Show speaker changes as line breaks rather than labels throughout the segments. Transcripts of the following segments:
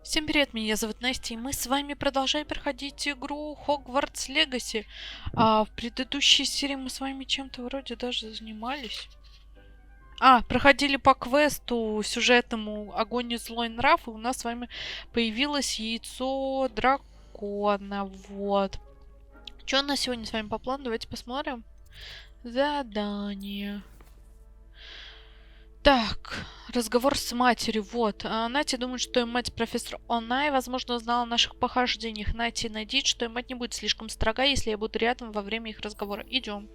Всем привет, меня зовут Настя, и мы с вами продолжаем проходить игру Hogwarts Legacy. В предыдущей серии мы с вами чем-то вроде даже занимались. Проходили по квесту сюжетному «Огонь и злой нрав», и у нас с вами появилось яйцо дракона. Вот. Что у нас сегодня с вами по плану? Давайте посмотрим. Задание. Так, разговор с матерью. Вот. Натя думает, что ее мать профессор Онай, возможно, узнала о наших похождениях. Натя надеется, что ее мать не будет слишком строга, если я буду рядом во время их разговора. Идем.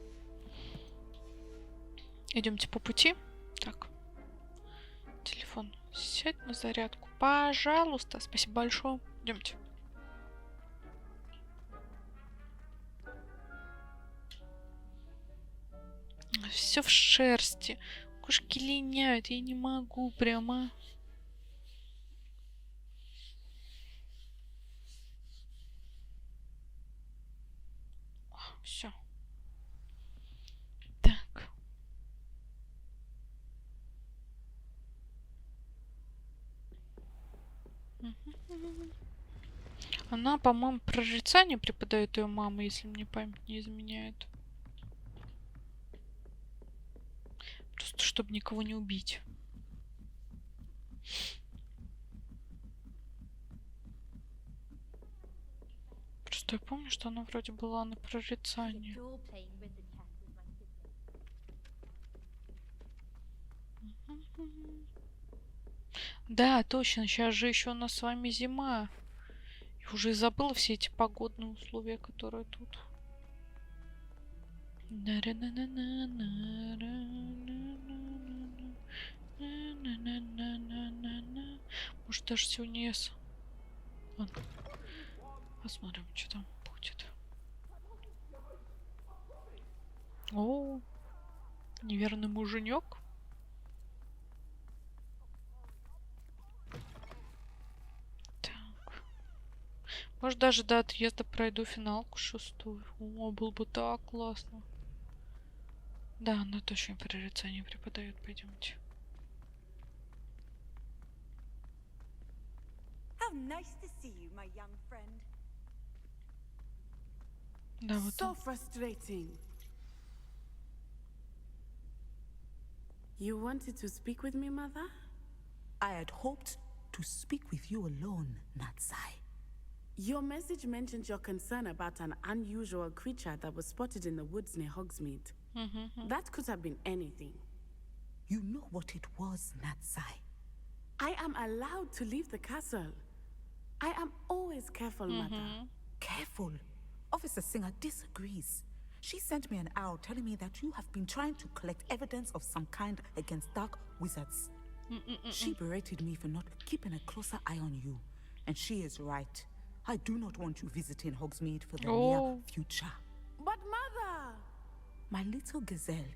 Идемте по пути. Так. Телефон. Сядь на зарядку. Пожалуйста. Спасибо большое. Идемте. Все в шерсти. Кошки линяют. Я не могу прямо. Все. Так. Она, по-моему, прорицание преподает ее мама, если мне память не изменяет. Просто чтобы никого не убить. Просто я помню, что она вроде была на прорицании. Да, точно, сейчас же еще у нас с вами зима. Я уже и забыла все эти погодные условия, которые тут. Может, даже сегодня яс. Ладно. Посмотрим, что там будет. О, неверный муженек. Так. Может, даже до отъезда пройду финалку 6-ю. О, было бы так классно. Да, она точно прорицание преподает. Пойдемте. Да, вот он.
So frustrating. You wanted to speak with me, Mother?
I had hoped to speak with you alone, Natsai.
Your message mentioned your concern about an unusual creature that was spotted in the woods near Hogsmeade. That could have been anything.
You know what it was, Natsai.
I am allowed to leave the castle. I am always careful, Mother.
Careful. Officer Singer disagrees. She sent me an owl telling me that you have been trying to collect evidence of some kind against dark wizards. She berated me for not keeping a closer eye on you. And she is right. I do not want you visiting Hogsmeade for the near future.
But, Mother!
My little gazelle,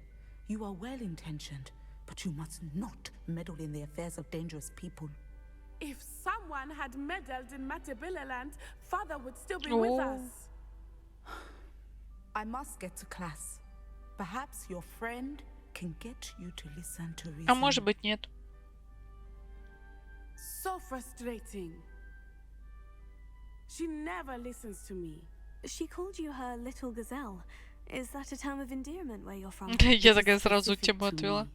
you are well-intentioned, but you must not meddle in the affairs of dangerous people.
If someone had meddled in Matabeleland, Father would still be with us.
I must get to class. Perhaps your friend can get you to listen to reason.
А может быть, нет.
So frustrating. She never listens to me.
She called you her little gazelle. Is that a term of endearment where you're from?
Я такая сразу тему отвела.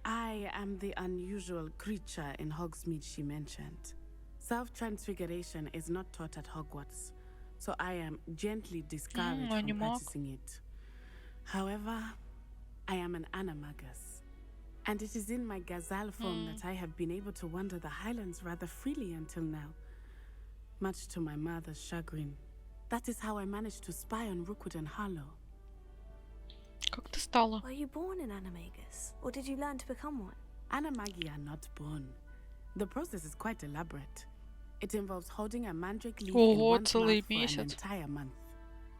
I am the unusual creature in Hogsmeade she mentioned. Self-transfiguration is not taught at Hogwarts, so I am gently discouraged from practicing it. However, I am an animagus, and it is in my gazelle form that I have been able to wander the Highlands rather freely until now, much to my mother's chagrin. That is how I managed to spy on Rookwood and Harlow.
Как ты стала?
Were you born an animagus, or did you learn to become one?
Animagi are not born. The process is quite elaborate. It involves holding a mandrake leaf in one's mouth for an entire month,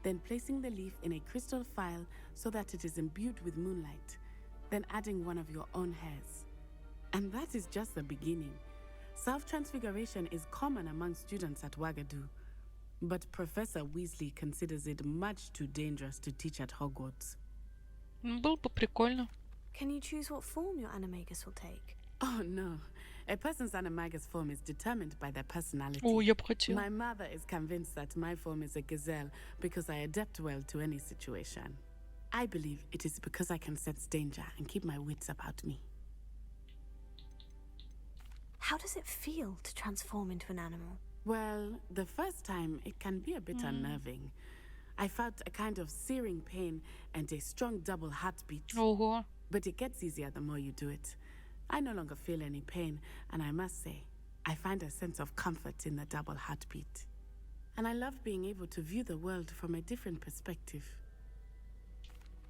then placing the leaf in a crystal phial so that it is imbued with moonlight, then adding one of your own hairs. And that is just the beginning. Self-transfiguration is common among students at Wagadu, but Professor Weasley considers it much too dangerous to teach at Hogwarts.
Было бы прикольно.
Can you choose what form your animagus will take?
Oh no, A person's animagus form is determined by their personality.
О, я бы хотела.
My mother is convinced that my form is a gazelle because I adapt well to any situation. I believe it is because I can sense danger and keep my wits about me.
How does it feel to transform into an animal?
Well, the first time it can be a bit unnerving. I felt a kind of searing pain and a strong double heartbeat.
Ого.
But it gets easier the more you do it. I no longer feel any pain, and I must say, I find a sense of comfort in the double heartbeat. And I love being able to view the world from a different perspective.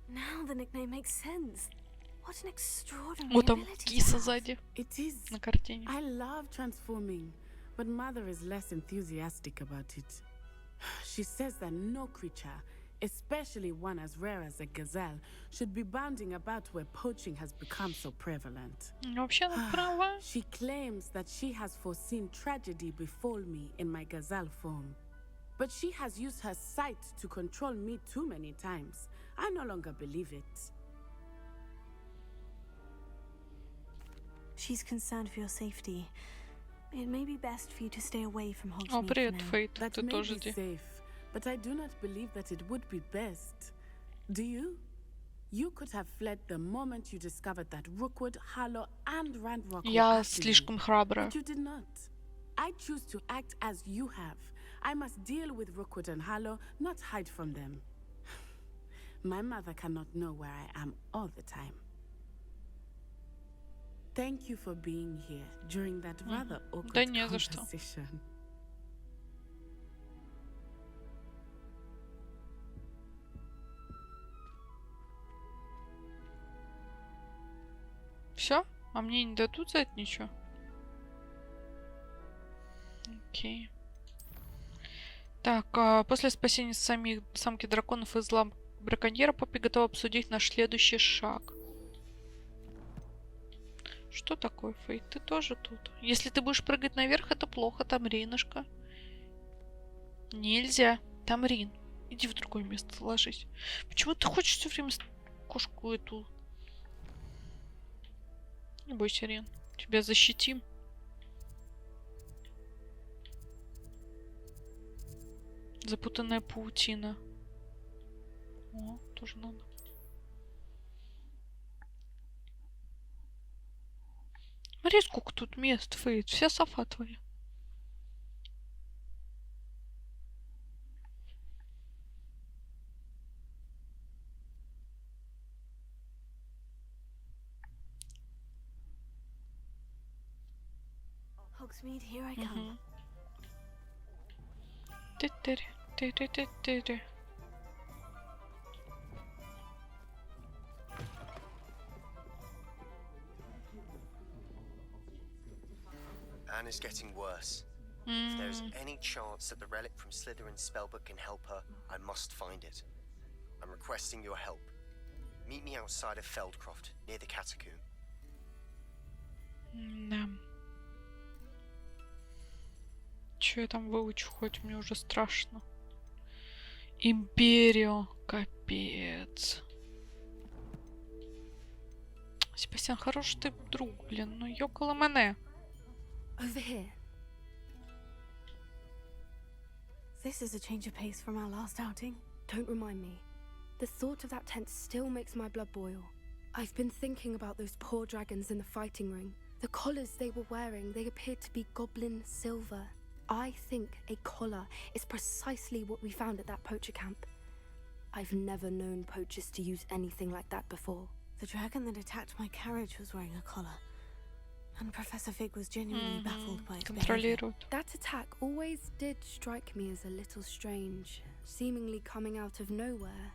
Now the nickname makes sense. What an extraordinary
Вот там
ability to
киса
have.
сзади
It is.
на картине.
I love transforming, but Mother is less enthusiastic about it. She says that no creature, especially one as rare as a gazelle, should be bounding about where poaching has become so prevalent.
Ну, вообще она права.
She claims that she has foreseen tragedy befall me in my gazelle form. But she has used her sight to control me too many times. I no longer believe it.
She's concerned for your safety. It may be best for you to stay away from
О,
Hogsmeade for
привет,
now.
Фейт.
That
Ты
may
тоже
be
где?
safe, but I do not believe that it would be best. Do you? You could have fled the moment you discovered that Rookwood, Harlow, and Randrock were
Я
after you.
слишком храбрая.
But you did not. I choose to act as you have. I must deal with Rookwood and Harlow, not hide from them. My mother cannot know where I am all the time. Thank you for being here during that rather awkward
Да не за что.
conversation.
Все? А мне не дадут за это ничего? Окей. Так, после спасения самки драконов из лап браконьера, Поппи готова обсудить наш следующий шаг. Что такое, Фейт? Ты тоже тут. Если ты будешь прыгать наверх, это плохо. Там Ринушка. Нельзя. Там Рин. Иди в другое место ложись. Почему ты хочешь все время кошку эту? Не бойся, Рин. Тебя защитим. Запутанная паутина. О, тоже надо. Смотри, сколько тут мест, Фейт. Вся софа твоя.
Hogsmeade, here I come.
Ты-тырь, ты-ты-ты-ты-ты.
Anne is getting worse. If there's any chance that the relic from Slytherin's spellbook can help her, I must find it. I'm requesting your help. Meet me outside of Feldcroft, near the catacomb.
Да. Чё я там выучу, хоть мне уже страшно. Империо. Капец. Себастьян, хороший ты друг, блин. Ну ёкало мене.
Over here. This is a change of pace from our last outing.
Don't remind me. The thought of that tent still makes my blood boil. I've been thinking about those poor dragons in the fighting ring. The collars they were wearing, they appeared to be goblin silver. I think a collar is precisely what we found at that poacher camp. I've never known poachers to use anything like that before.
The dragon that attacked my carriage was wearing a collar. And Professor Fig was genuinely baffled by its behavior.
Контролируют.
That attack always did strike me as a little strange, seemingly coming out of nowhere.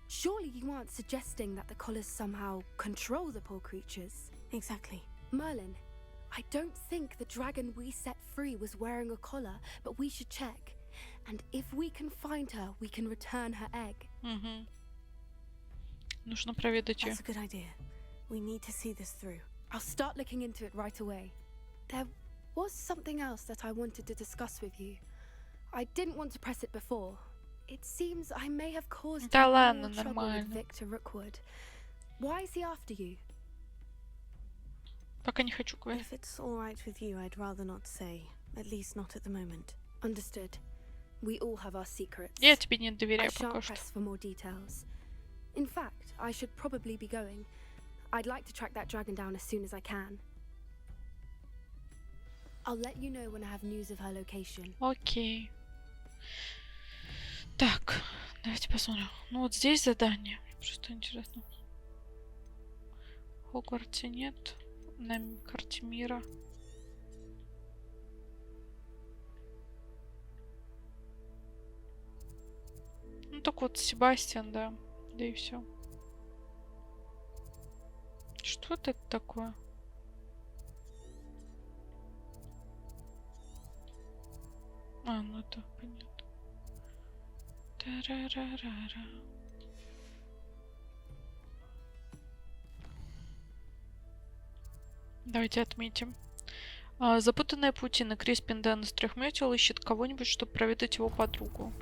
Surely you aren't suggesting that the collars somehow control the poor creatures?
Exactly.
Merlin, I don't think the dragon we set free was wearing a collar, but we should check. And if we can find her, we can return her egg.
Нужно проведать ее.
That's a good idea. We need to see this through.
I'll start looking into it right away. There was something else that I wanted to discuss with you. I didn't want to press it before. It seems I may have caused
Да
more
ладно,
trouble with
нормально.
Victor Rookwood. Why is he after you?
Пока не хочу говорить.
If it's all right with you, I'd rather not say. At least not at the moment.
Understood. We all have our secrets.
Я тебе не
I
доверяю
shan't
пока что.
press for more details. In fact, I should probably be going. I'd like to track that dragon down as soon as I can. I'll let you know when I have news of her location.
Окей. Так, давайте посмотрим. Ну вот здесь задание. Что интересно. В Хогвартсе нет. На карте мира. Ну так вот, Себастьян, да. Да и все. Что это такое? А, ну это понятно. Тарарарара. Давайте отметим. Запутанная паутина. Криспин Дэн из 3 метел ищет кого-нибудь, чтобы проведать его подругу.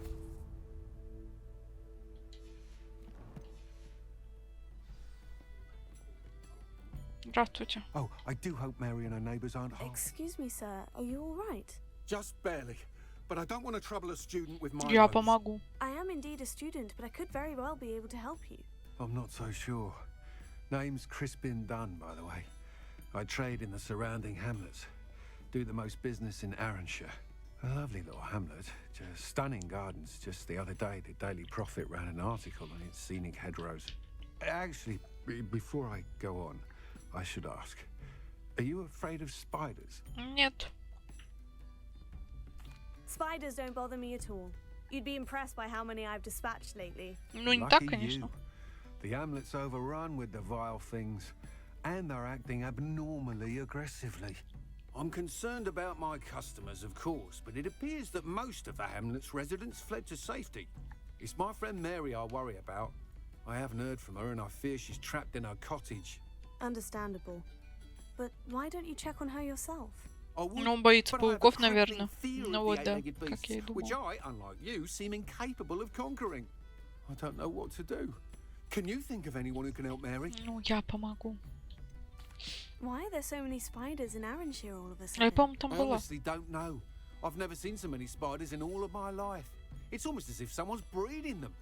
Здравствуйте.
Oh, I do hope Mary and her neighbours aren't harmed.
Excuse me, sir. Are you all right?
Just barely. But I don't want to trouble a student with my
Я
woes.
помогу.
I am indeed a student, but I could very well be able to help you.
I'm not so sure. Name's Crispin Dunn, by the way. I trade in the surrounding hamlets. Do the most business in Arranshire. A lovely little hamlet. Just stunning gardens. Just the other day, the Daily Prophet ran an article on its scenic hedgerows. Actually, before I go on, I should ask. Are you afraid of spiders?
Нет.
Spiders don't bother me at all. You'd be impressed by how many I've dispatched lately.
Ну не так,
Lucky
конечно.
you. The hamlet's overrun with the vile things, and they're acting abnormally aggressively. I'm concerned about my customers, of course, but it appears that most of the hamlet's residents fled to safety. It's my friend Mary I worry about. I haven't heard from her, and I fear she's trapped in her cottage.
Understandable. But why don't you check on her yourself?
I would,
Ну, он боится
but I have a
пауков, наверное.
crippling fear
Ну
of
вот,
the
да,
eight-legged
как я и
beasts, which
думал.
I, unlike you, seem incapable of conquering. I don't know what to do. Can you think of anyone who can help Mary?
Ну, я помогу.
Why are there so many spiders in Arranshire all of a
Я,
sudden?
по-моему, там
I
была.
honestly don't know. I've never seen so many spiders in all of my life. It's almost as if someone's breeding them.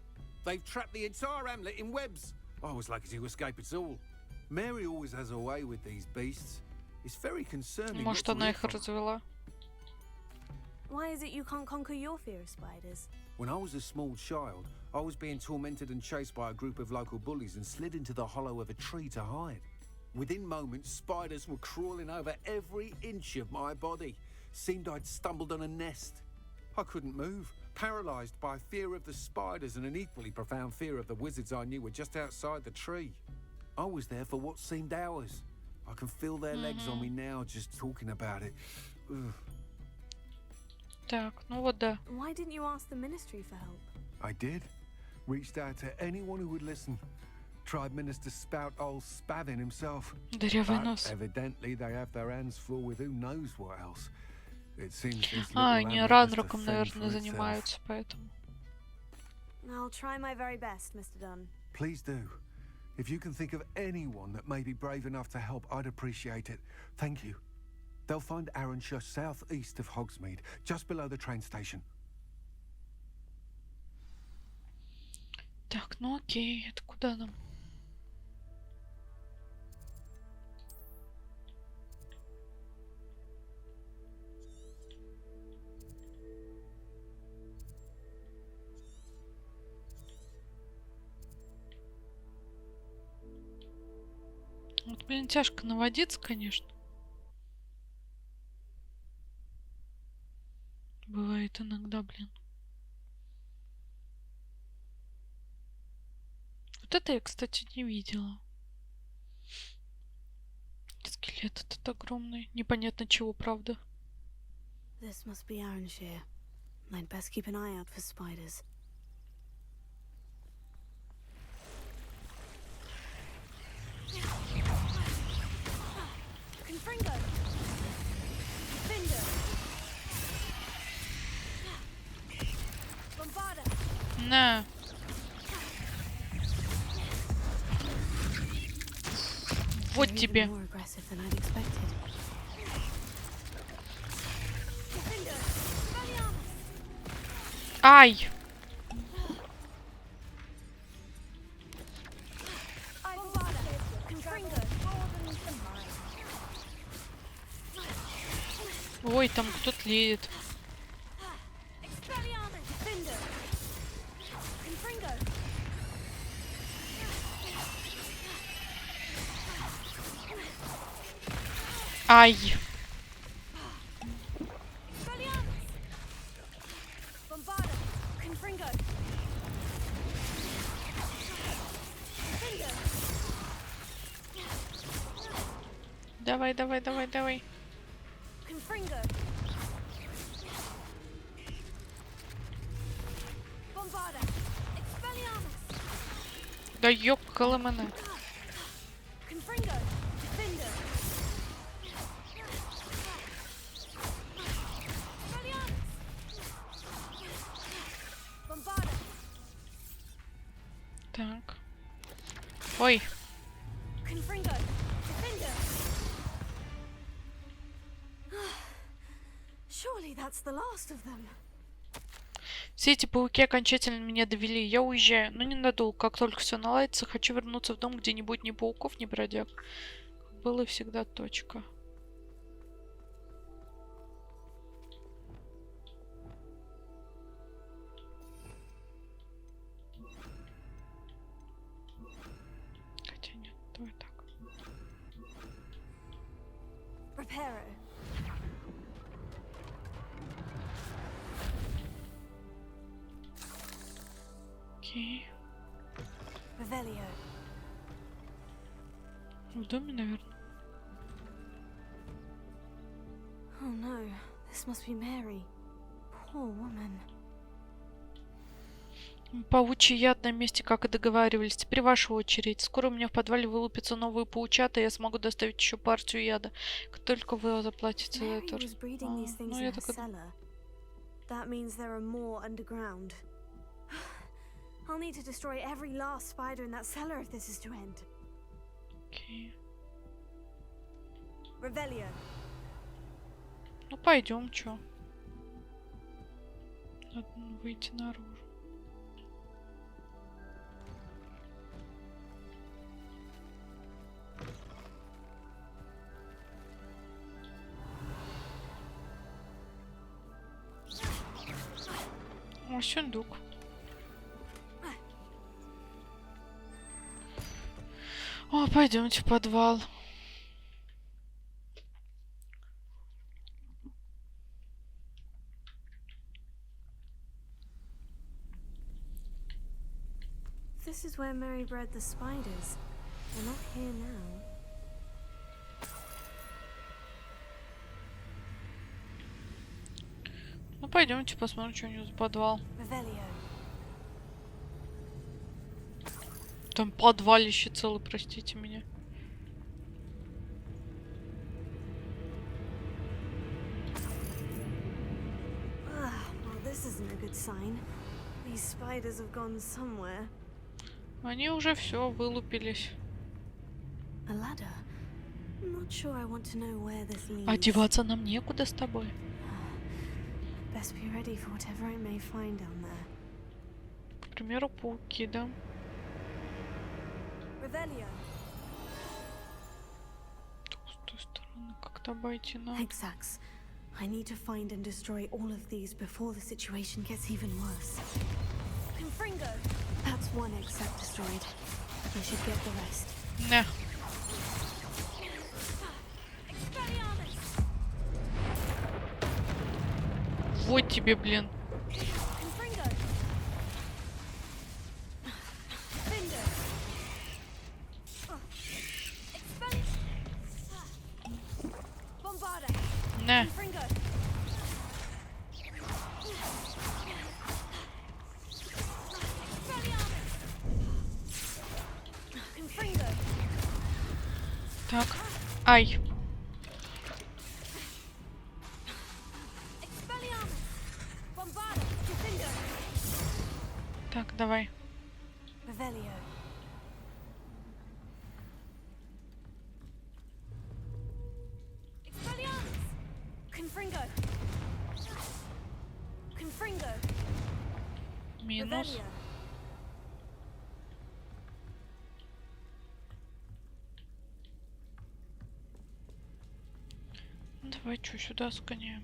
They've trapped the entire hamlet in webs. I was lucky to escape it all. Mary always has a way with these beasts. It's very concerning.
Может,
not to
она
hear
их
from her.
развела.
Why is it you can't conquer your fear of spiders?
When I was a small child, I was being tormented and chased by a group of local bullies and slid into the hollow of a tree to hide. Within moments, spiders were crawling over every inch of my body. Seemed I'd stumbled on a nest. I couldn't move, paralysed by fear of the spiders and an equally profound fear of the wizards I knew were just outside the tree. I was there for what seemed hours. I can feel their legs on me now just talking about it. Ugh.
Так, ну вот да.
Why didn't you ask the ministry for help?
I did. Reached out to anyone who would listen. Tried Minister Spout old Spavin himself.
Дырявый
But
нос.
evidently they have their hands full with who knows what else. It seems this little
А, они
hamlet has to
ранроком,
fend
наверное,
for itself.
занимаются, поэтому.
I'll try my very best, Mr. Dunn.
Please do. If you can think of anyone that may be brave enough to help, I'd appreciate it. Thank you. They'll find Arranshire southeast of Hogsmeade, just below the train station.
Так, ну окей, это куда нам? Вот, блин, тяжко наводиться, конечно. Бывает иногда, блин. Вот это я, кстати, не видела. Скелет этот огромный. Непонятно чего, правда.
This must be Arranshire. I'd best keep an eye out for spiders. Confringo! Finder! Bombarda!
На. Вот тебе.
More aggressive than I'd expected.
Ай! Ой, там кто-то лезет. Ай! Давай, давай, давай, давай. Да ёб колыманы. Так. Ой. Все эти пауки окончательно меня довели. Я уезжаю, но ненадолго. Как только все наладится, хочу вернуться в дом, где не будет ни пауков, ни бродяг. Как было всегда. Точка. Хотя нет, давай так. Окей. В доме, наверное.
Oh no, this must be Mary. Poor woman.
Паучий яд на месте, как и договаривались. Теперь ваша очередь. Скоро у меня в подвале вылупятся новые паучата, и я смогу доставить еще партию яда. Как только вы заплатите за это. Ну, я так и думаю.
That means there are more underground. I'll need to destroy every last spider in that cellar if this is to end.
Окей.
Revelio.
Ну, пойдем, чё. Надо выйти наружу. О, сундук. О, пойдемте в подвал.
This is where Mary bred the spiders. They're not here now.
Ну, пойдемте посмотрим, что у него за подвал.
Revelio.
Там подвалище целый, простите меня.
Well, this isn't a good sign. These spiders have gone somewhere.
Они уже все вылупились.
A ladder. I'm not sure I want to know where this leads.
Одеваться нам некуда с тобой.
Best be ready for whatever I may find down there.
К примеру, пауки, да?
Revelio.
С той стороны как-то обойти надо.
Hexax. I need to find and destroy all of these before the situation gets even worse. Confringo. That's one Hexax destroyed. I should get the rest.
Не. Вот тебе, блин. Не. Так. Ай. Так, давай.
Revelio. Confringo. Confringo.
нос. Давай что, сюда сгоняем.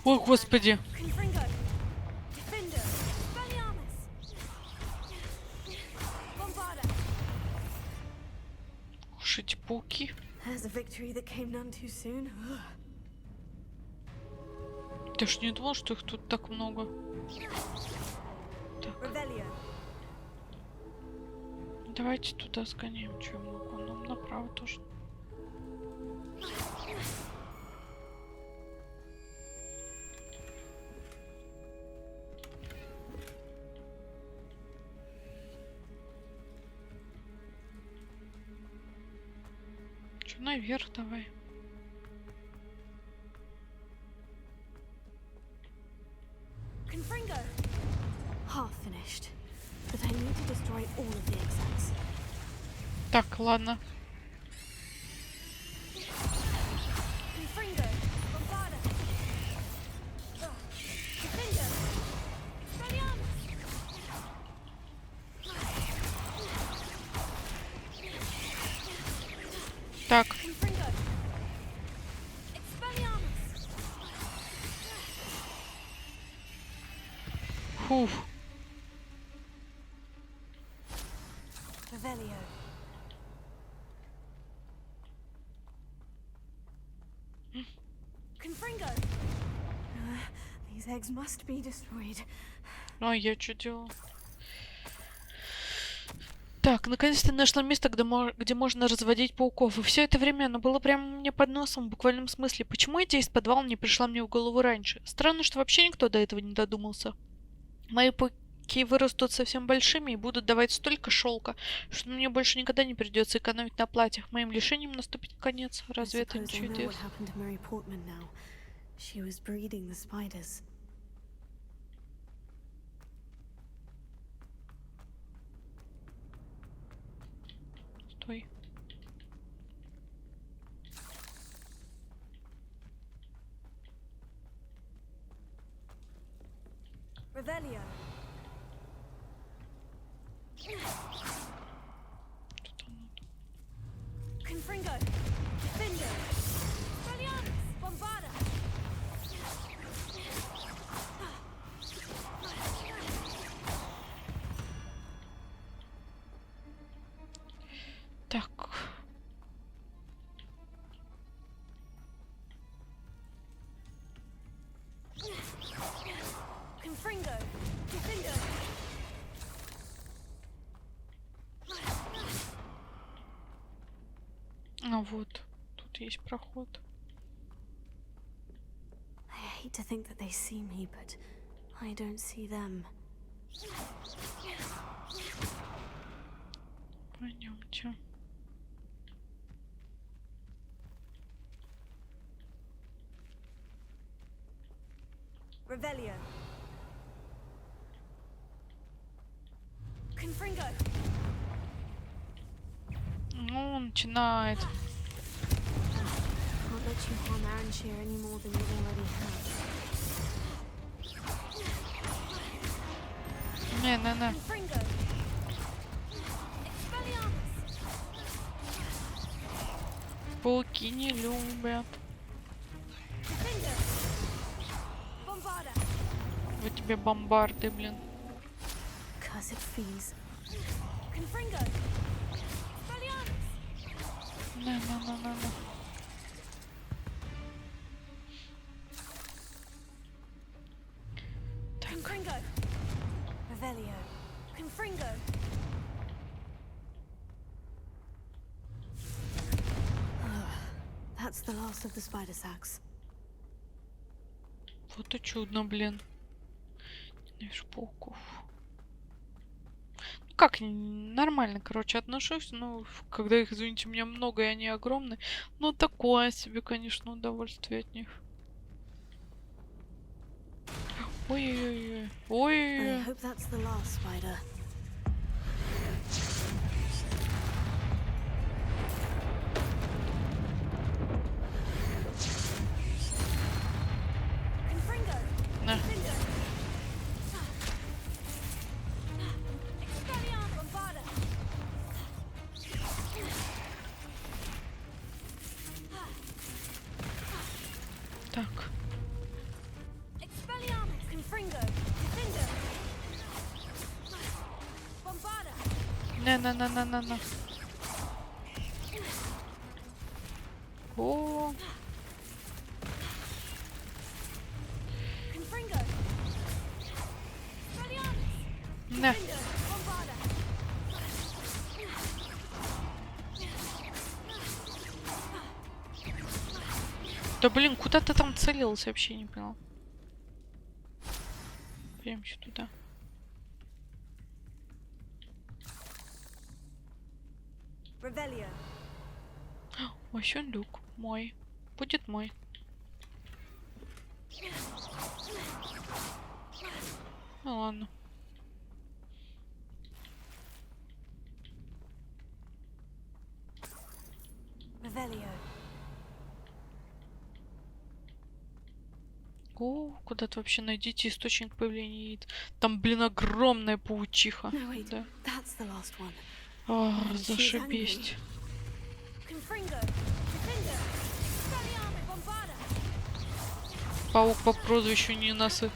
О, господи! Уж эти пауки. Ты ж не думал, что их тут так много? Так. Давайте туда сгоняем, что я могу. Нам направо тоже. Что, наверх давай. Так, ладно. Так. Фух.
These eggs must be destroyed.
Ну, а я что делал? Так, наконец-то нашла место, где можно разводить пауков. И все это время оно было прямо мне под носом, в буквальном смысле. Почему идея из подвала не пришла мне в голову раньше? Странно, что вообще никто до этого не додумался. Мои пауки вырастут совсем большими и будут давать столько шелка, что мне больше никогда не придется экономить на платьях. Моим лишением наступит конец. Разве это не чудесно? Стой. Так. А вот, тут есть проход.
I hate to think that they see me, but I don't see them.
Пойдемте.
Revelio. Confringo.
Ну, начинает.
Can't let you harm Aranshir any more than you already have.
Не.
Confringo. Expelliarmus.
Пауки не любят.
Confringo. Bombarda.
Вот тебе бомбарды, блин.
Cursed fiends.
Confringo.
На.
Confringo. Revelio. Confringo.
That's the last of the spider sacks.
Вот и чудно, блин. Ненавижу пауков. Ну как, нормально, короче, отношусь. Ну, когда их, извините, у меня много, и они огромные. Ну, такое себе, конечно, удовольствие от них. Ой-ой-ой. Ой-ой-ой. Так. На. О. На. Да блин, куда ты там целился, вообще не понял. Прям еще туда. Вообще люк мой. Будет мой. Ну ладно. О, куда-то вообще найдите источник появления яиц. Там, блин, огромная паучиха. Да. Зашибись. Паук по прозвищу не насы.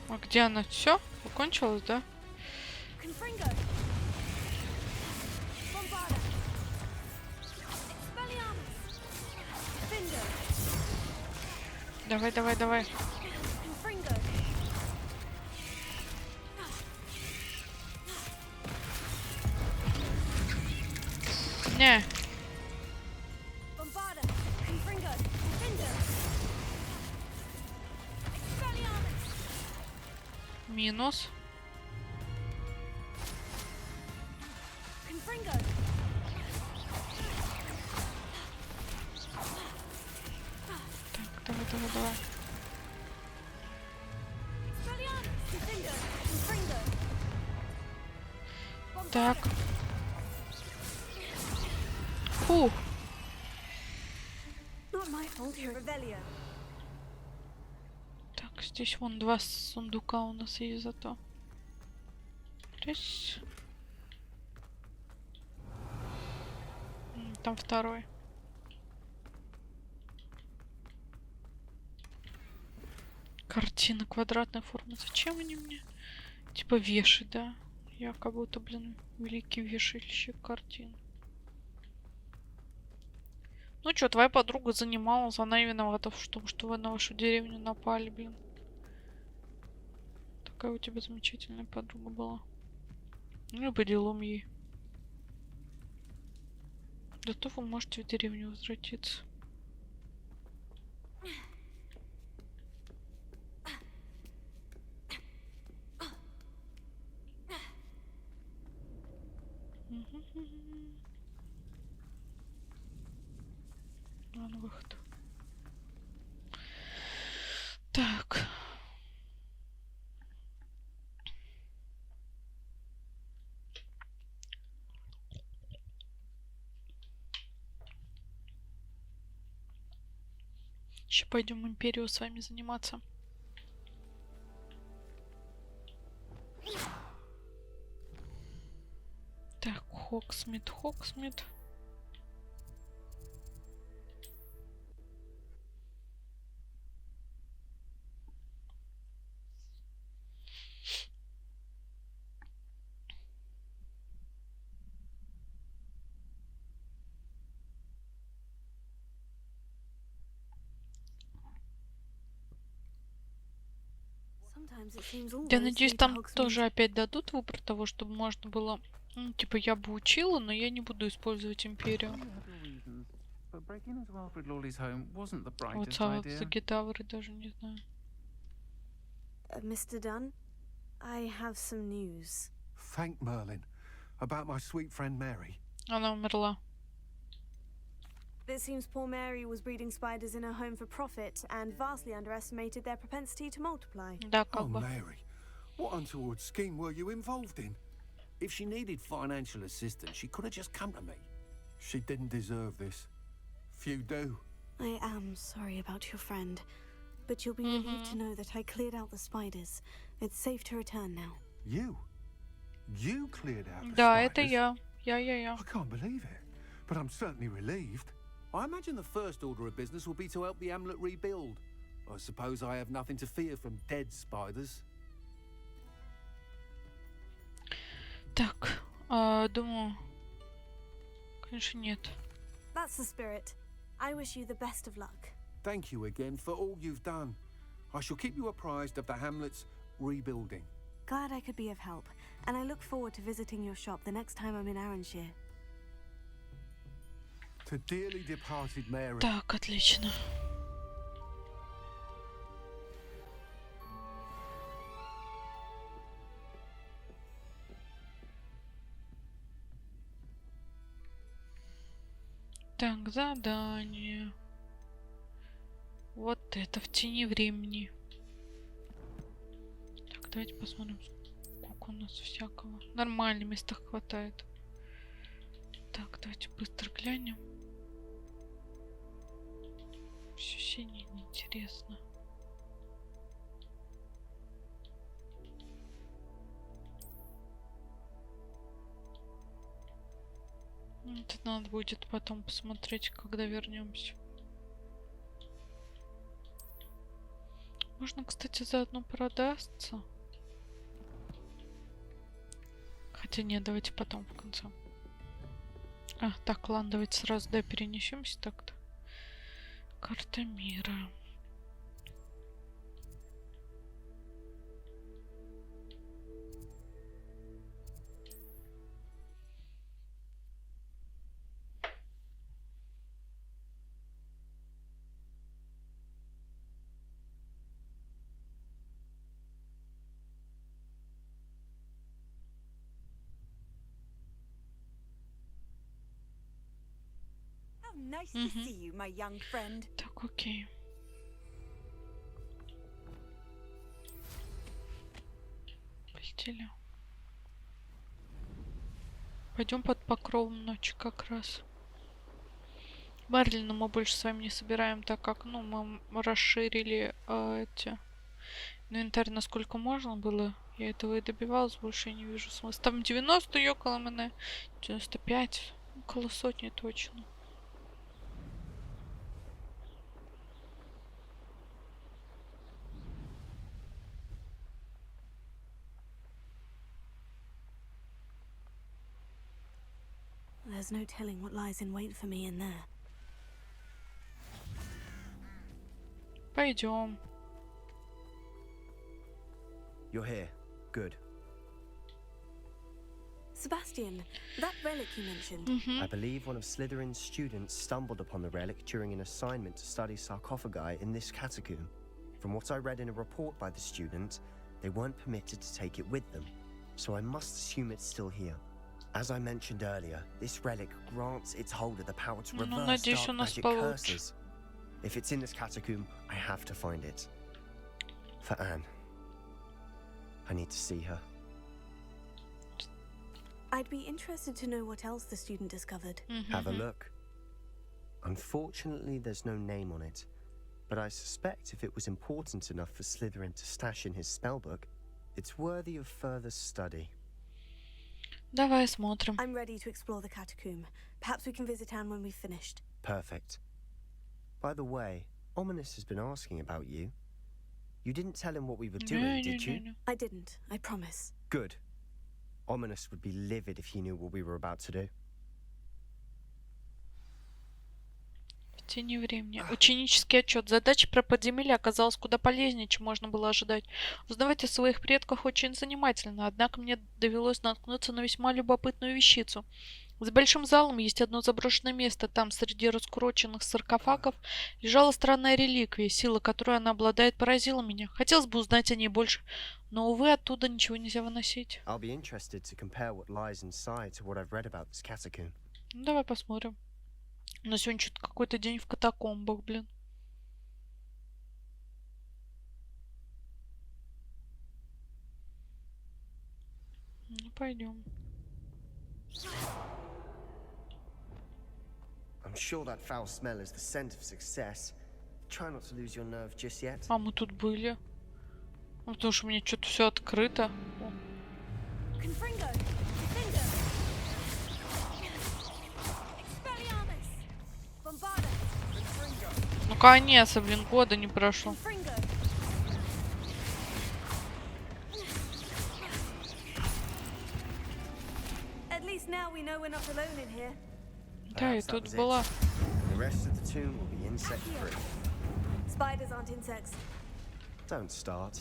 А где она? Все? Закончилась, да? Давай. Не. Минус. Так, давай. Так. Фу. Так, здесь вон 2 сундука у нас есть зато. Здесь. Там второй. Картина квадратной формы. Зачем они мне? Типа вешать, да? Я как будто, блин, великий вешальщик картин. Ну чё, твоя подруга занималась, она и виновата в том, что вы на вашу деревню напали, блин. Такая у тебя замечательная подруга была. Ну и по делам ей. Зато вы можете в деревню возвратиться. Ладно, выход. Так. Еще пойдем Империо с вами заниматься. Так, Хогсмит. Я надеюсь, там тоже опять дадут выбор того, чтобы можно было... Ну, типа, я бы учила, но я не буду использовать Империо. Вот за гитавры даже не знаю.
Mr. Dunn, I have some news.
Thank Merlin. About my sweet friend Mary.
Она умерла.
It seems poor Mary was breeding spiders in her home for profit and vastly underestimated their propensity to multiply.
Да, как бы.
Mary, what untoward scheme were you involved in? If she needed financial assistance, she could have just come to me. She didn't deserve this. Few do.
I am sorry about your friend, but you'll be relieved to know that I cleared out the spiders. It's safe to return now.
You? You cleared out the
Да, это
spiders?
я. Я.
I can't believe it, but I'm certainly relieved. I imagine the first order of business will be to help the amulet rebuild. I suppose I have nothing to fear from dead spiders.
Так, думаю, конечно, нет.
That's the spirit. I wish you the best of luck.
Thank you again for all you've done. I shall keep you apprised of the hamlet's rebuilding.
Glad I could be of help, and I look forward to visiting your shop the next time I'm in Arranshire.
To dearly departed Mary.
Так, отлично. Так, задание. Вот это в тени времени. Так, давайте посмотрим, сколько у нас всякого. Нормально, места хватает. Так, давайте быстро глянем. Все синее неинтересно. Это надо будет потом посмотреть, когда вернемся. Можно, кстати, заодно продастся. Хотя нет, давайте потом в конце. Так, ладно, давайте сразу перенесемся так-то. Карта мира.
Nice to see you, my young friend.
Так, окей. Постели. Пойдем под покровом ночи как раз. Мерлина мы больше с вами не собираем, так как, мы расширили эти инвентарь насколько можно было. Я этого и добивалась, больше я не вижу смысла. Там 90 ёкало мене, 95, около сотни точно.
There's no telling what lies in wait for me in there.
Пойдем.
You're here. Good.
Sebastian, that relic you mentioned.
I believe one of Slytherin's students stumbled upon the relic during an assignment to study sarcophagi in this catacomb. From what I read in a report by the student, they weren't permitted to take it with them, so I must assume it's still here. As I mentioned earlier, this relic grants its holder the power to reverse dark magic curses. If it's in this catacomb, I have to find it. For Anne. I need to see her.
I'd be interested to know what else the student discovered.
Have a look. Unfortunately, there's no name on it, but I suspect if it was important enough for Slytherin to stash in his spellbook, it's worthy of further study.
Давай смотрим.
I'm ready to explore the catacomb. Perhaps we can visit Anne when we've finished.
Perfect. By the way, Ominous has been asking about you. You didn't tell him what we were doing, did you?
No.
I didn't, I promise.
Good. Ominous would be livid if he knew what we were about to do.
В тени времени. Ученический отчет. Задача про подземелье оказалась куда полезнее, чем можно было ожидать. Узнавать о своих предках очень занимательно, однако мне довелось наткнуться на весьма любопытную вещицу. За большим залом есть одно заброшенное место. Там, среди раскуроченных саркофагов, лежала странная реликвия. Сила, которой она обладает, поразила меня. Хотелось бы узнать о ней больше, но, увы, оттуда ничего нельзя выносить. Давай посмотрим. У нас сегодня что-то какой-то день в катакомбах, блин. Пойдем.
I'm sure that foul smell is the scent of success. Try not to lose your nerve just yet.
А мы тут были. Ну, потому что у меня что-то все открыто. О. Наконец-то, блин, года не прошло. Да, и тут была.
Spiders aren't insects.
Don't start.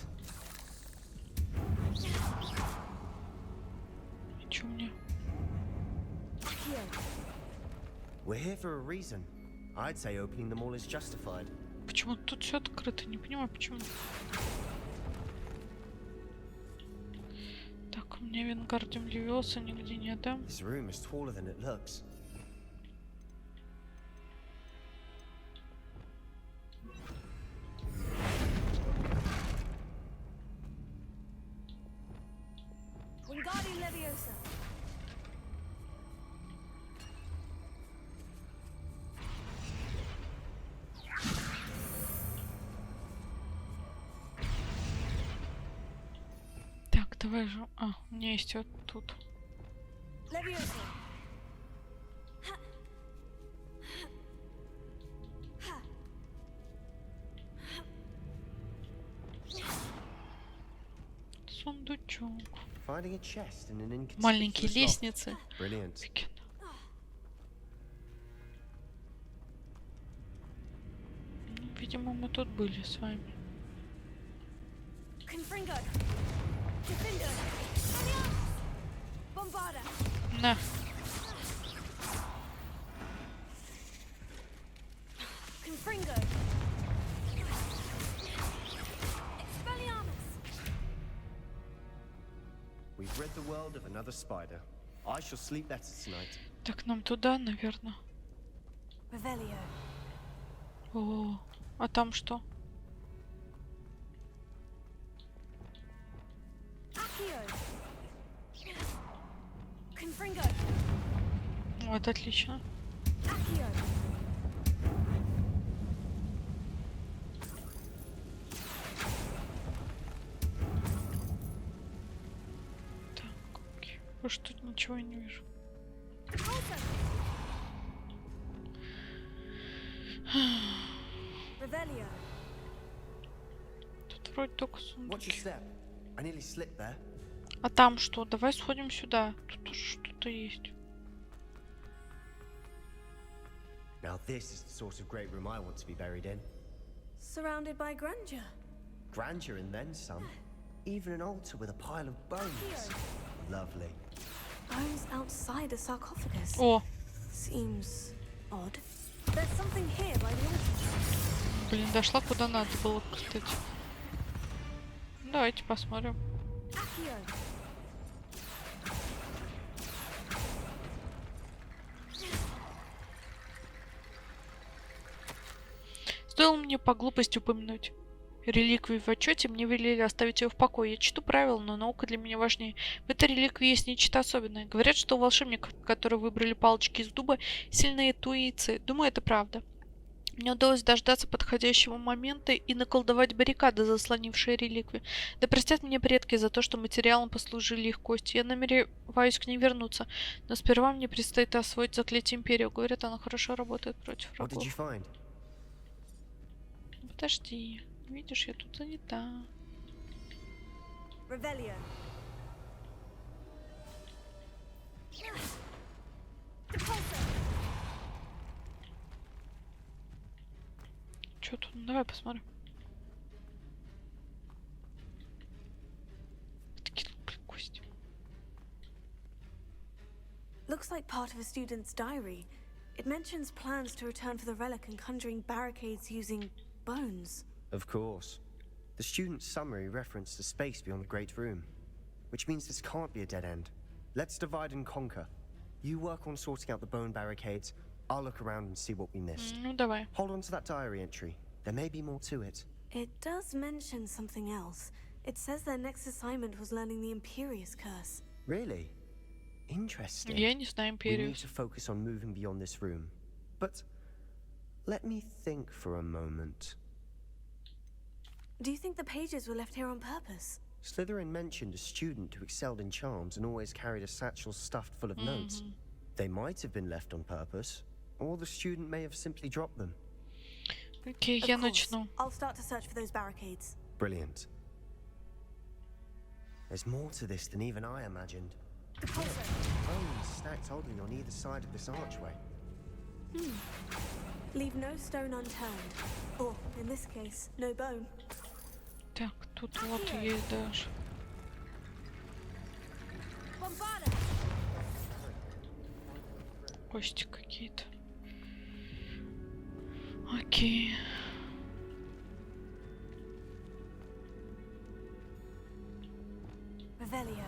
Чё мне?
We're here for a reason. I'd say opening them all is justified.
Почему тут все открыто? Не понимаю, почему. Так, у меня Вингардиум Левиоса нигде нет, да?
This room is taller than it looks.
Так, давай же. А, у меня есть вот тут. Сундучок. Маленькие лестницы.
Brilliant.
Ну, видимо, мы тут были с вами. На.
We've read the world of another spider. I shall sleep better tonight.
Так, нам туда, наверное. О, а там что? Вот, отлично. Так, окей. Больше тут ничего я не вижу. Тут вроде только
Watch your
сундуки.
step. I nearly slipped there.
А там что? Давай сходим сюда. Тут тоже что-то есть.
Now this is the sort of great room I want to be buried in.
Surrounded by grandeur.
Grandeur and then some. Even an altar with a pile of bones. Lovely.
Bones outside a sarcophagus.
О,
Seems odd. There's something here by the altar.
блин, дошла куда надо было, кстати. Давайте посмотрим. Стоило мне по глупости упомянуть реликвию в отчете, мне велели оставить ее в покое. Я читаю правила, но наука для меня важнее. В этой реликвии есть нечто особенное. Говорят, что у волшебников, которые выбрали палочки из дуба, сильные интуиции. Думаю, это правда. Мне удалось дождаться подходящего момента и наколдовать баррикады, заслонившие реликвию. Да простят меня предки за то, что материалом послужили их кости. Я намереваюсь к ней вернуться, но сперва мне предстоит освоить заклятие Империо. Говорят, оно хорошо работает против
What did you
врагов.
find?
Подожди, видишь, я тут занята. Чё тут? Ну, давай посмотрим. Такие кости.
Looks like part of a student's diary. It mentions plans to return for the relic and conjuring barricades using bones.
Of course. The student's summary referenced a space beyond the Great Room, which means this can't be a dead end. Let's divide and conquer. You work on sorting out the bone barricades. I'll look around and see what we missed.
Ну, давай.
Hold on to that diary entry. There may be more to it.
It does mention something else. It says their next assignment was learning the Imperious curse.
Really? Interesting.
Я не знаю
We
Империю.
need to focus on moving beyond this room. But let me think for a moment.
Do you think the pages were left here on purpose?
Slytherin mentioned a student who excelled in charms and always carried a satchel stuffed full of notes. They might have been left on purpose, or the student may have simply dropped them.
Окей,
Of
я
course.
начну.
I'll start to search for those barricades.
Brilliant. There's more to this than even I imagined.
The pulsar.
Bones stacked oddly on either side of this archway.
Leave no stone unturned. Or, in this case, no bone.
Так, тут вот есть даже.
Bombarda!
Кости какие-то. Окей.
Revelio.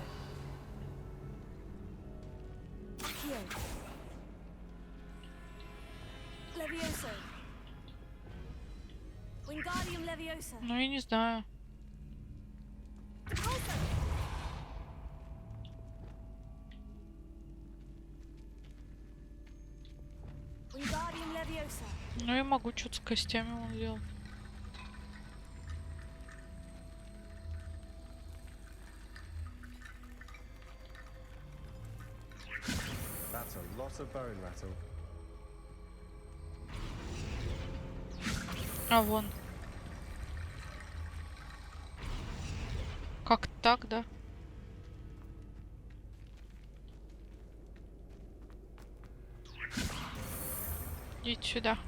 Accio. Levioso. Wingardium Leviosa.
Ну, я не знаю.
Pulsar. Wingardium Leviosa.
Ну, я могу что-то с костями он сделать.
That's a lot of bone rattle.
А вон. Как так, да? Идите сюда.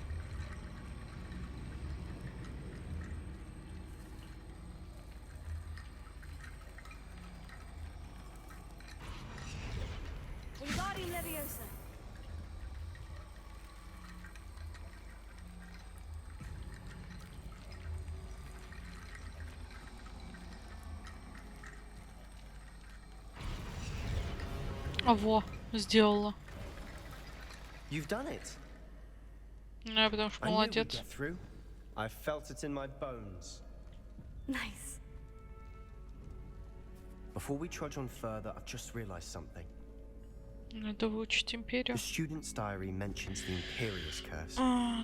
Wingardium Leviosa.
А во, сделала.
You've done it.
Ну, я потому что
I knew we'd
молодец.
get through. I felt it in my bones.
Nice.
Before we trudge on further, I've just realized something.
Надо выучить Империю.
The student's diary mentions the Imperious curse.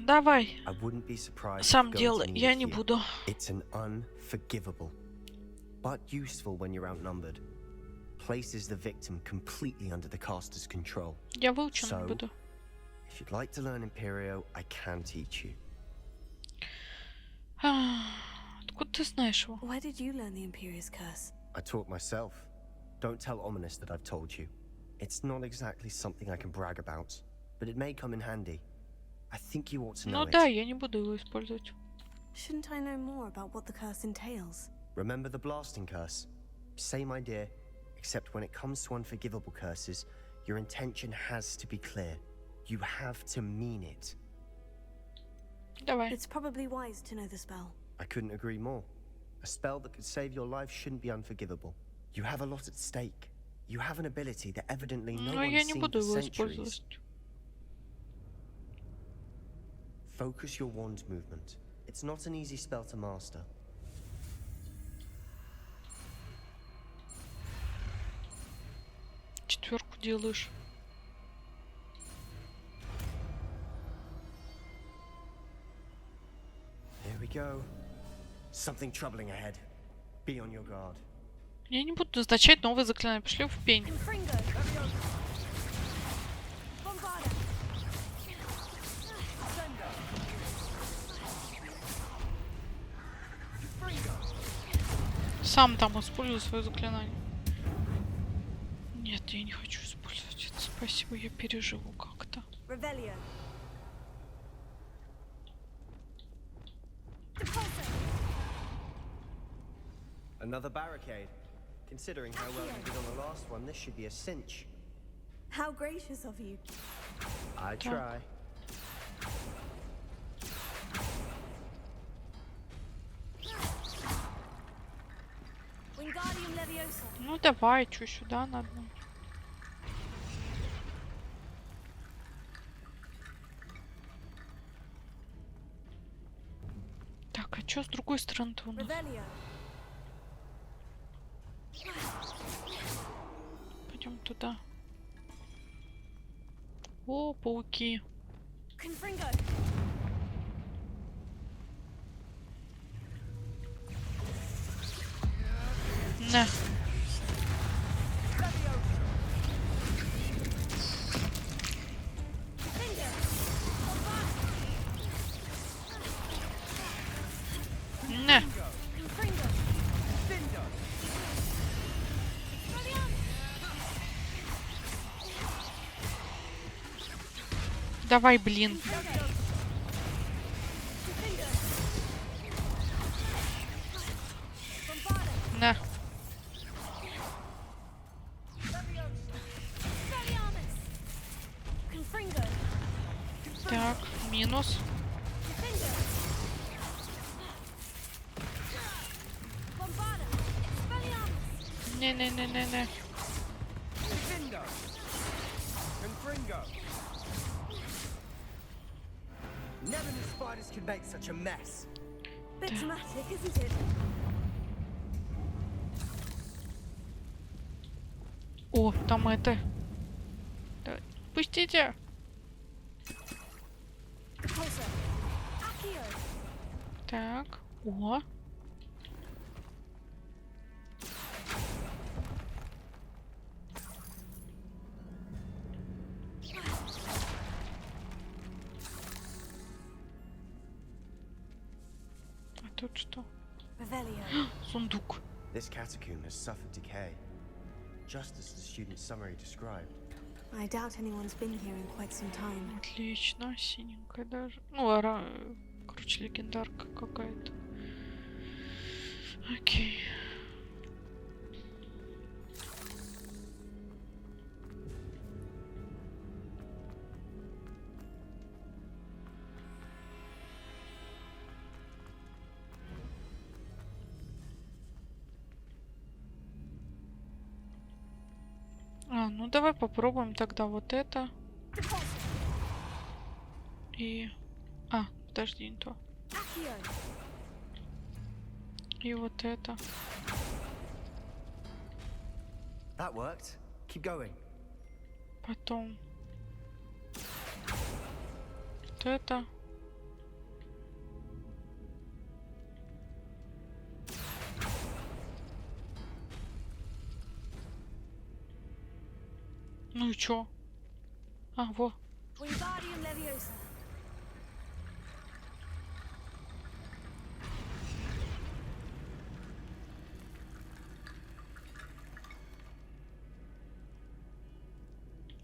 Давай,
I wouldn't be surprised if
сам
going to
делай,
need
я
it
не
here.
буду.
It's an unforgivable, but useful when you're outnumbered. Places the victim completely under the caster's control.
Я выучу, но не
So,
буду.
if you'd like to learn Imperio, I can teach you.
Откуда ты знаешь его?
Where did you learn the Imperious Curse?
I taught myself. Don't tell Ominous that I've told you. It's not exactly something I can brag about, but it may come in handy. I think you ought to know
Ну да,
it.
я не буду его использовать.
Shouldn't I know more about what the curse entails?
Remember the blasting curse? Same idea, except when it comes to unforgivable curses, your intention has to be clear. You have to mean it.
Давай.
It's probably wise to know the spell.
I couldn't agree more. A spell that could save your life shouldn't be unforgivable. You have a lot at stake. You have an ability that evidently no
Но я
one's
не
seen
буду
for
его
centuries.
использовать.
Focus your wand movement. It's not an easy spell to master.
Четверку делаешь.
Here we go. Something troubling ahead. Be on your guard.
Я не буду назначать новые заклинания. Пошли в пень.
Confringo. Bombarda.
Сам там используй свое заклинание. Нет, я не хочу использовать это. Спасибо, я переживу как-то.
Revelio. The pulsar.
Another barricade. Considering how well you did on the last one, this should be a cinch.
How gracious of you.
I try.
Wingardium Leviosa.
Ну давай, что сюда надо. Так, а что с другой стороны-то у нас?
Revelio.
Пойдем туда. О, пауки. На. На. Давай, блин. На. Так, минус. Не-не-не-не-не.
Never knew spiders could make such a mess.
Bit dramatic, isn't it?
О, там это. Давай. Пустите. Так. О. А тут что? Сундук.
This catacomb has suffered decay, just as the student's summary described.
I doubt anyone's been here in quite some time.
Отлично, синенькая даже. Ну, короче, легендарка какая-то. Окей. Ну давай попробуем тогда вот это. И... подожди, не то. И вот это.
That worked. Keep going.
Потом... Вот это. Ну и чё? Во.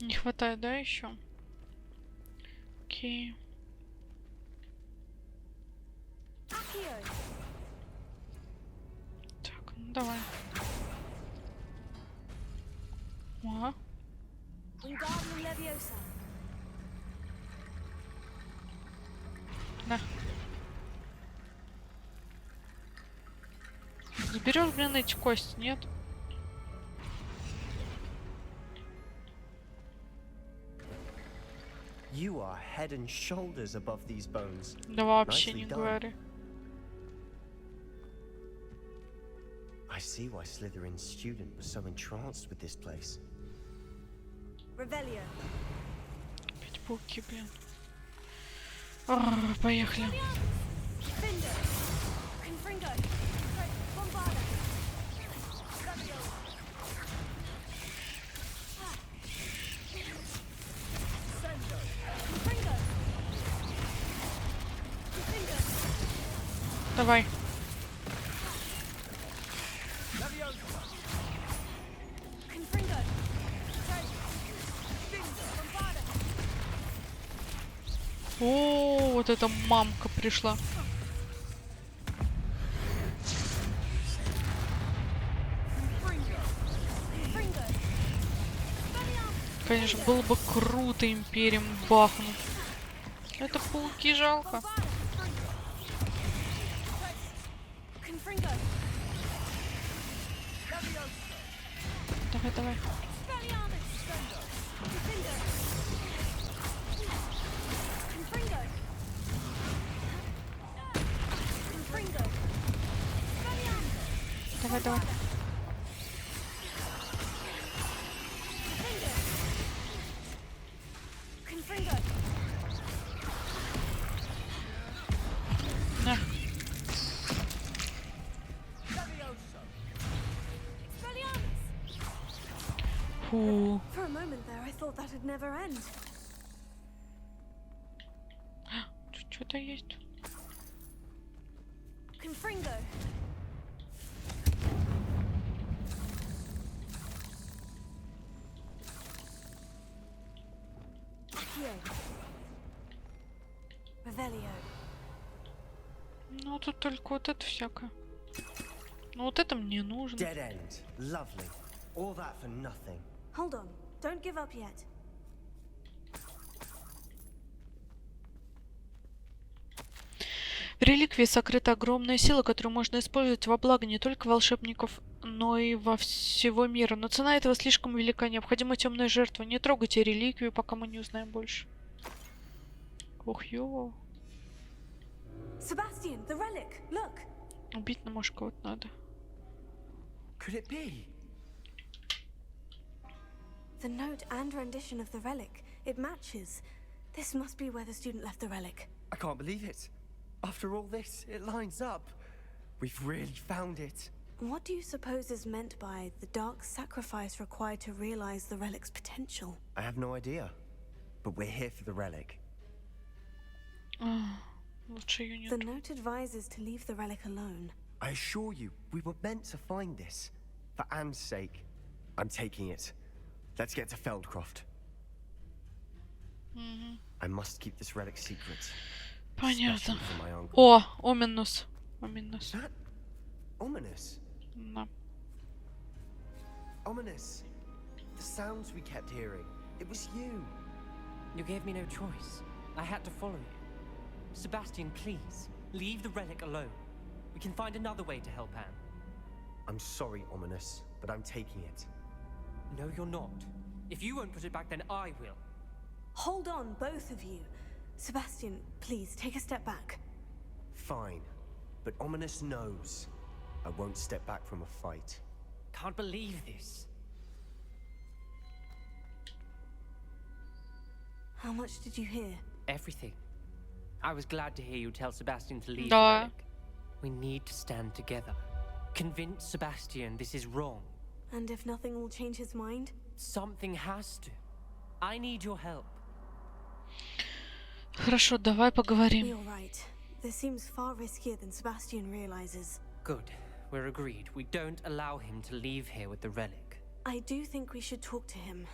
Не хватает, да, еще? Окей. Так, ну давай. О. На. Заберешь, блин, эти кости, нет?
You are head and shoulders above these bones.
Да вообще
Nicely
не
done.
говори.
I see why Slytherin's student was so entranced with this place.
Опять пауки, блин. Поехали. Давай. О, вот эта мамка пришла. Конечно, было бы круто империем бахнуть. Это пауки жалко. Давай, давай. Давай, давай. Фу.
For a moment there, I thought that'd never end.
Тут что-то есть.
Confringo. Accio. Revelio.
Ну, тут только вот это всякое. Ну, вот это мне нужно.
Dead end. Lovely. All that for nothing.
Hold on. Don't give up yet.
В реликвии сокрыта огромная сила, которую можно использовать во благо не только волшебников, но и во всего мира. Но цена этого слишком велика. Необходима темная жертва. Не трогайте реликвию, пока мы не узнаем больше. Ох, ё.
Sebastian, the relic. Look.
Убить на может кого-то надо.
Could it be?
The note and rendition of the relic. It matches. This must be where the student left the relic.
I can't believe it. After all this, it lines up. We've really found it.
What do you suppose is meant by the dark sacrifice required to realize the relic's potential?
I have no idea. But we're here for the relic.
Лучше ее не...
The note advises to leave the relic alone.
I assure you, we were meant to find this. For Anne's sake. I'm taking it. Let's get to Feldcroft. I must keep this relic secret.
Понятно.
Especially for my uncle.
О, Оминус. Оминус.
That ominous.
Да.
Ominous. The sounds we kept hearing. It was you.
You gave me no choice. I had to follow you. Sebastian, please, leave the relic alone. We can find another way to help Anne.
I'm sorry, Ominous, but I'm taking it.
No, you're not. If you won't put it back, then I will.
Hold on, both of you. Sebastian, please take a step back.
Fine. But Ominous knows. I won't step back from a fight.
Can't believe this.
How much did you hear?
Everything. I was glad to hear you tell Sebastian to leave the
Да.
relic. We need to stand together. Convince Sebastian this is wrong.
And if nothing will change his mind?
Something has to. I need your help.
Хорошо, давай поговорим.
You're right. This seems far riskier than Sebastian realizes.
Good. We're agreed. We don't allow him to leave here with the relic.
I do think we should talk to him,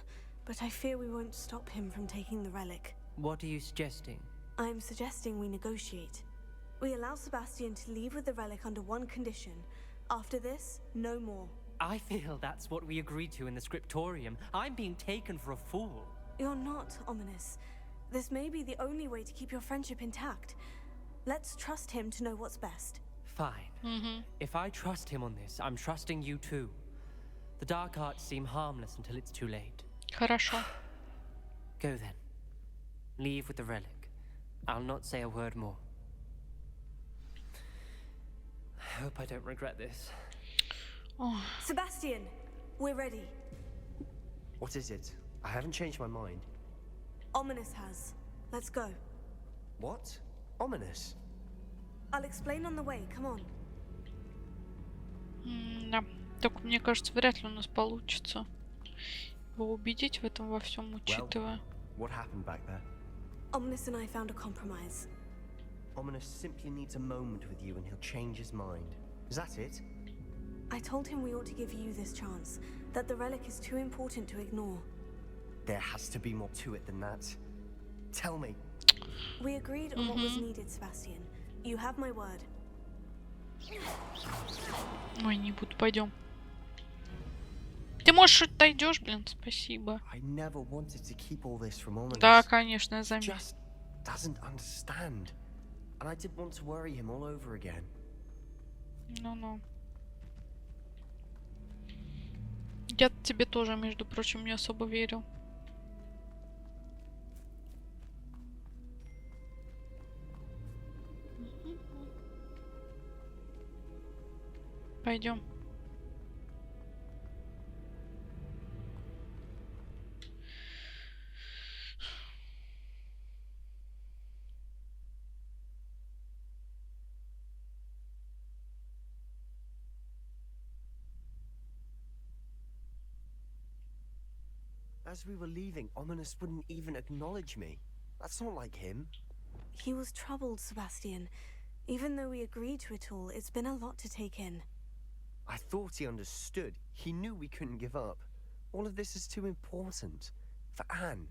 but I fear we won't stop him from taking the relic.
What are you suggesting?
I'm suggesting we negotiate. We allow Sebastian to leave with the relic under one condition. After this, no more.
I feel that's what we agreed to in the scriptorium. I'm being taken for a fool.
You're not, Ominous. This may be the only way to keep your friendship intact. Let's trust him to know what's best.
Fine. If I trust him on this, I'm trusting you too. The dark arts seem harmless until it's too late.
Хорошо.
Go then. Leave with the relic. I'll not say a word more. I hope I don't regret this.
О,
Sebastian, we're ready.
What is it? I haven't changed my mind.
Ominous has. Let's go.
What? Ominous?
I'll explain on the way. Come on.
да. Так, мне кажется, вряд ли у нас получится его убедить в этом во всем, учитывая.
What happened back there?
Ominous and I found a compromise.
Ominous simply needs a moment with you and he'll change his mind. Is that it?
I told him we ought to give you this chance, that the relic is too important to ignore.
There has to be more to it than that. Tell me.
We agreed on what was needed, Sebastian. You have my word.
Ой, не буду, пойдем. Ты, можешь, отойдешь, блин, спасибо.
I never wanted to keep all this from Ominous.
Да, конечно, я
He
заметил.
just doesn't understand. And I didn't want to worry him all over again.
Ну-ну. Я тебе тоже, между прочим, не особо верил. Пойдем.
as we were leaving, Ominous wouldn't even acknowledge me. That's not like him.
He was troubled, Sebastian. Even though we agreed to it all, it's been a lot to take in.
I thought he understood. He knew we couldn't give up. All of this is too important. For Anne.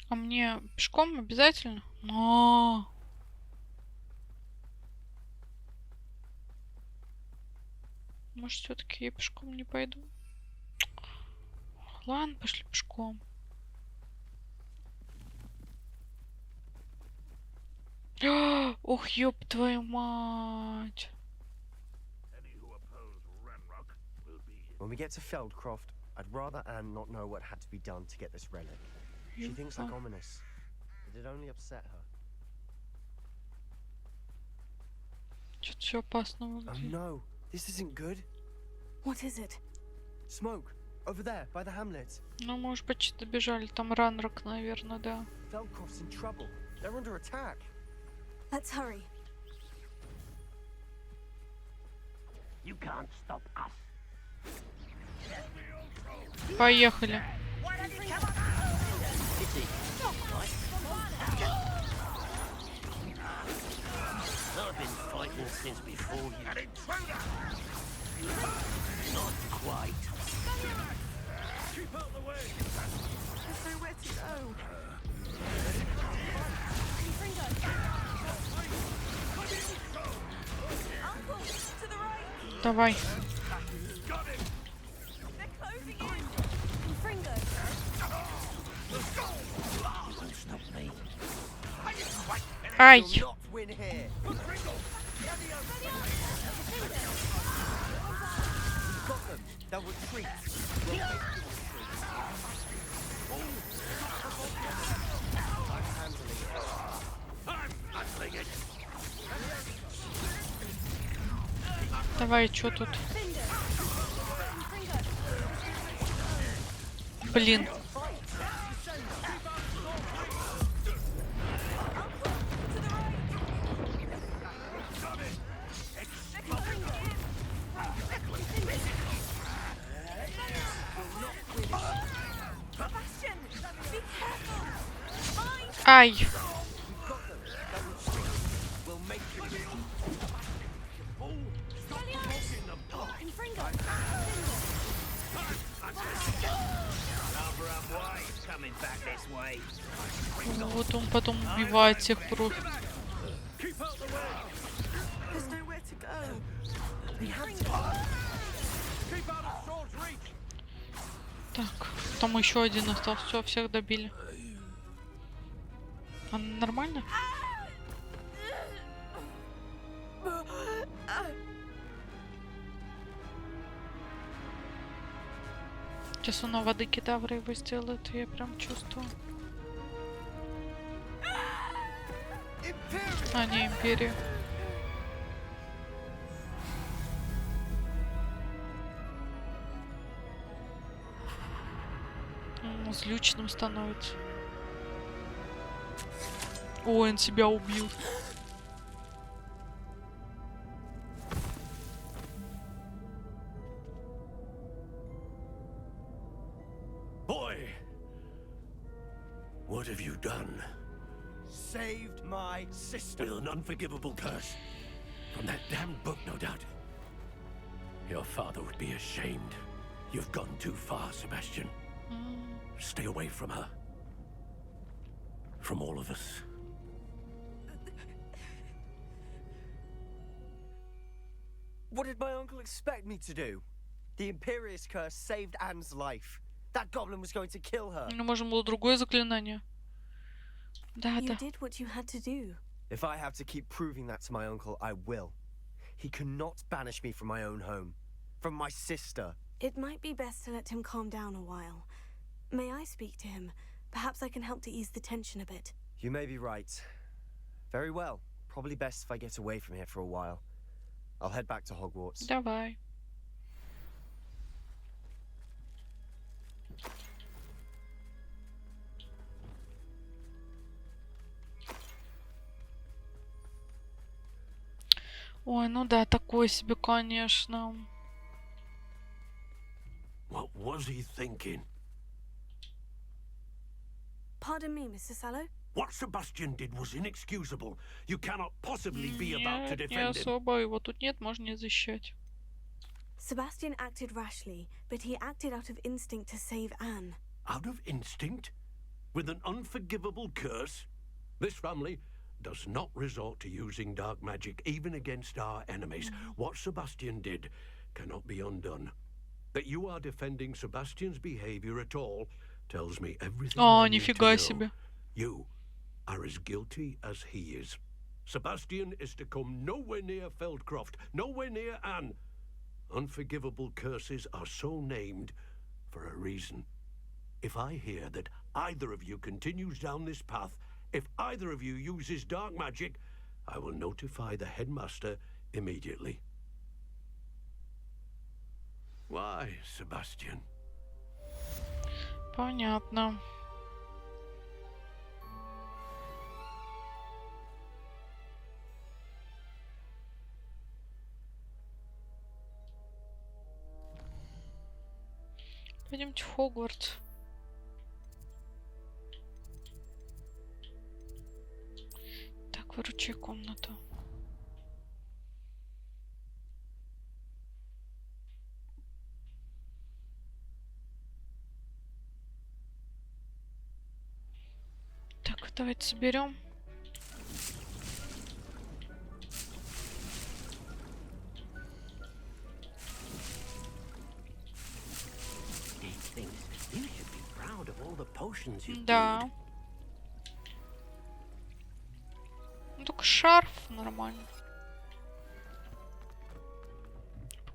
А мне пешком обязательно? А. Может, все-таки я пешком не пойду? Ладно, пошли пешком. Ох, ёб твою мать.
When we get to Feldcroft, I'd rather Anne not know what had to be done to get this relic. She thinks like Ominous. It'd only upset her.
Что-то все опасно
Oh
выглядит.
no, this isn't good.
What is it?
Smoke, over there, by the hamlet.
Ну, мы уж почти добежали. Там ранрок, наверное, да.
Feldcroft's in trouble. They're under attack.
Let's hurry.
You can't stop us.
Поехали.
I've been fighting since before you. An intruder! Not quite. Keep out the way!
There's nowhere to go. Uncle, to the right.
Давай.
They're closing in. Fringo.
You won't stop me.
Ай!
You'll not win here. We've got them. They'll retreat. We'll make them retreat. I'm handling it.
I'm handling it.
Давай, что тут? Блин. Ай!
We'll make them.
Coming back this way.
Вот он потом убивает всех просто.
There's nowhere to go.
Так, там еще один остался. Все, всех добили. Она нормально? Сейчас она воды кедавры его сделает, я прям чувствую. А, не Империо. Злючным становится. Ой, он себя убил.
Boy, what have you done?
Saved my sister.
With an unforgivable curse. From that damned book, no doubt. Your father would be ashamed. You've gone too far, Sebastian. Stay away from her. From all of us.
What did my uncle expect me to do? The Imperious curse saved Anne's life. That goblin was going to kill her.
Ну, можно было другое заклинание. Да,
You
да.
did what you had to do.
If I have to keep proving that to my uncle, I will. He cannot banish me from my own home. From my sister.
It might be best to let him calm down a while. May I speak to him? Perhaps I can help to ease the tension a bit.
You may be right. Very well. Probably best if I get away from here for a while. I'll head back to Hogwarts.
Давай. Ой, ну да, такой себе, конечно.
What was he thinking?
Pardon me, Mr. Sallow.
What Sebastian did was inexcusable. You cannot possibly be about to
Нет, не
defend him.
особо. Его тут нет, можно не защищать.
Sebastian acted rashly, but he acted out of instinct to save Anne.
Out of instinct? With an unforgivable curse? This family does not resort to using dark magic even against our enemies. What Sebastian did cannot be undone. That you are defending Sebastian's behavior at all tells me everything I need to
нифига
know.
себе.
You are as guilty as he is. Sebastian is to come nowhere near Feldcroft, nowhere near Anne. Unforgivable curses are so named for a reason. If I hear that either of you continues down this path, if either of you uses dark magic, I will notify the headmaster immediately. Why, Sebastian?
Понятно. Пойдемте в Хогвартс. Так, выручай комнату. Так, давайте соберем. Да. Ну, только шарф нормально.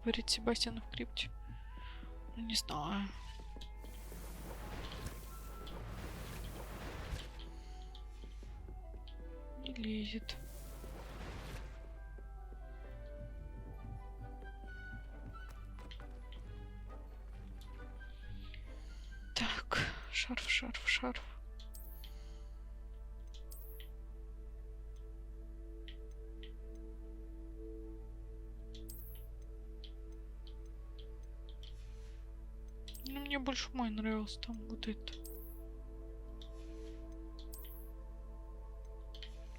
Говорит Себастьян в крипте. Ну, не знаю. Не лезет. Так, шарф, шарф, шарф. Ну, мне больше мой нравился, там вот это.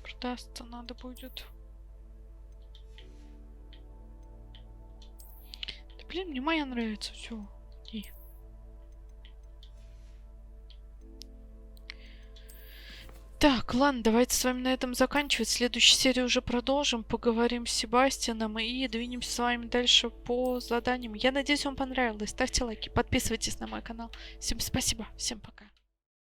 Продастся надо будет. Да блин, мне моя нравится, все. Так, ладно, давайте с вами на этом заканчивать. Следующую серию уже продолжим, поговорим с Себастьяном и двинемся с вами дальше по заданиям. Я надеюсь, вам понравилось. Ставьте лайки, подписывайтесь на мой канал. Всем спасибо, всем пока.